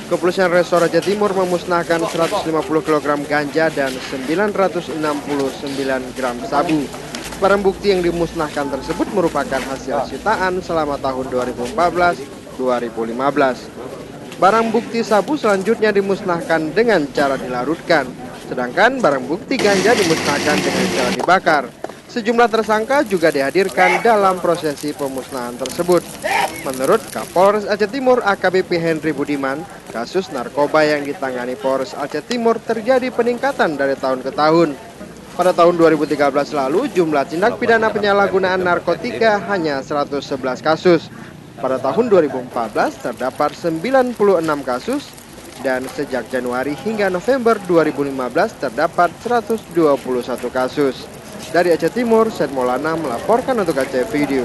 Kepolisian Resor Aceh Timur memusnahkan 150 kg ganja dan 969 gram sabu. Barang bukti yang dimusnahkan tersebut merupakan hasil sitaan selama tahun 2014-2015. Barang bukti sabu selanjutnya dimusnahkan dengan cara dilarutkan, sedangkan barang bukti ganja dimusnahkan dengan cara dibakar. Sejumlah tersangka juga dihadirkan dalam prosesi pemusnahan tersebut. Menurut Kapolres Aceh Timur AKBP Henry Budiman, kasus narkoba yang ditangani Polres Aceh Timur terjadi peningkatan dari tahun ke tahun. Pada tahun 2013 lalu, jumlah tindak pidana penyalahgunaan narkotika hanya 111 kasus. Pada tahun 2014 terdapat 96 kasus, dan sejak Januari hingga November 2015 terdapat 121 kasus. Dari Aceh Timur, Syed Maulana melaporkan untuk Aceh Video.